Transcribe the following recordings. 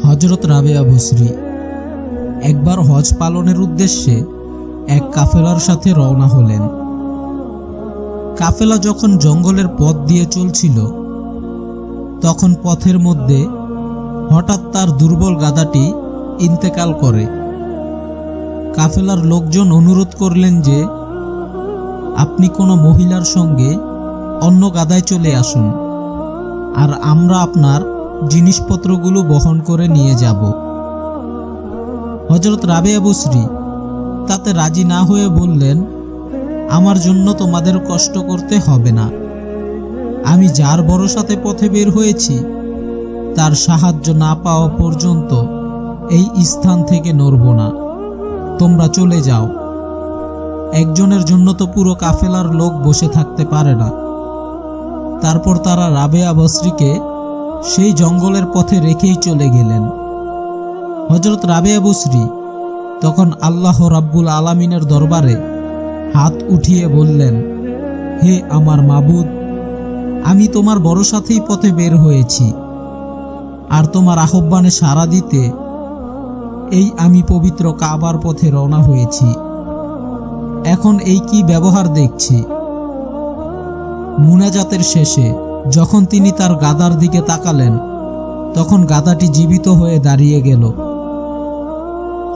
হযরত রাবেয়া বসরি একবার হজ পালনের উদ্দেশ্যে এক কাফেলার সাথে রওনা হলেন। কাফেলা যখন জঙ্গলের পথ দিয়ে চলছিল, তখন পথের মধ্যে হঠাৎ তার দুর্বল গাধাটি ইন্তেকাল করে। কাফেলার লোকজন অনুরোধ করলেন যে আপনি কোনো মহিলার সঙ্গে অন্য গাধায় চলে আসুন, আর আমরা আপনার জিনিসপত্রগুলো বহন করে নিয়ে যাব। হযরত রাবেয়া বসরি তাতে রাজি না হয়ে বললেন, আমার জন্য তোমাদের কষ্ট করতে হবে না। আমি যার ভরসাতে পথে বের হয়েছি তার সাহায্য না পাওয়া পর্যন্ত এই স্থান থেকে নড়ব না। তোমরা চলে যাও। একজনের জন্য তো পুরো কাফেলার লোক বসে থাকতে পারে না। তারপর তারা রাবেয়া বসরিকে সেই জঙ্গলের পথে রেখেই চলে গেলেন। হযরত রাবেয়া বসরি তখন আল্লাহ রাব্বুল আলামিনের দরবারে হাত উঠিয়ে বললেন, হে আমার মাবুদ, আমি তোমার ভরসাতেই পথে বের হয়েছি, আর তোমার আহ্বানে সাড়া দিতে এই আমি পবিত্র কাবার পথে রওনা হয়েছি। এখন এই কি ব্যবহার দেখছি। মুনাজাতের শেষে যখন তিনি তার গাধার দিকে তাকালেন, তখন গাধাটি জীবিত হয়ে দাঁড়িয়ে গেল।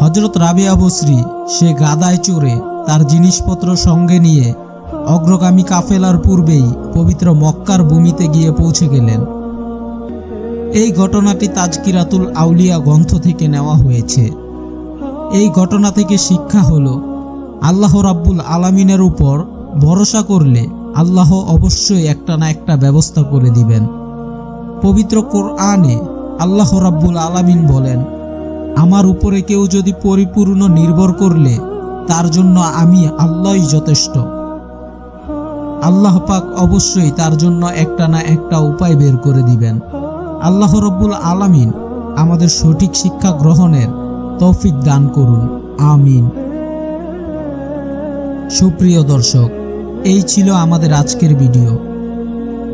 হযরত রাবেয়া বসরি সে গাধায় চড়ে তার জিনিসপত্র সঙ্গে নিয়ে অগ্রগামী কাফেলার পূর্বেই পবিত্র মক্কার ভূমিতে গিয়ে পৌঁছে গেলেন। এই ঘটনাটি তাজকিরাতুল আউলিয়া গ্রন্থ থেকে নেওয়া হয়েছে। এই ঘটনা থেকে শিক্ষা হলো, আল্লাহ রাব্বুল আলামিনের উপর ভরসা করলে আল্লাহ অবশ্যই একটা না একটা ব্যবস্থা করে দিবেন। পবিত্র কোরআনে আল্লাহ রাব্বুল আলামিন বলেন, আমার উপরে কেউ যদি পরিপূর্ণ নির্ভর করলে তার জন্য আমি আল্লাহই যথেষ্ট। আল্লাহ পাক অবশ্যই তার জন্য একটা না একটা উপায় বের করে দিবেন। আল্লাহ রাব্বুল আলামিন আমাদের সঠিক শিক্ষা গ্রহণের তৌফিক দান করুন, আমিন। সুপ্রিয় দর্শক, এই ছিল আমাদের আজকের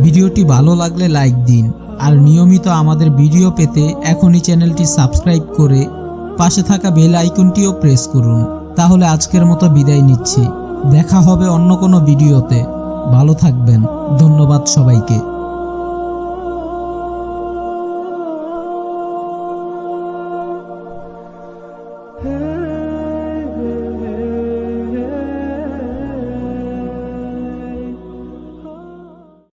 ভিডিওটি ভালো লাগলে লাইক দিন, আর নিয়মিত আমাদের ভিডিও পেতে এখনই চ্যানেলটি সাবস্ক্রাইব করে পাশে থাকা বেল আইকনটিও প্রেস করুন। তাহলে আজকের মতো বিদায় নিচ্ছি। দেখা হবে অন্য কোনো ভিডিওতে। ভালো থাকবেন। ধন্যবাদ সবাইকে।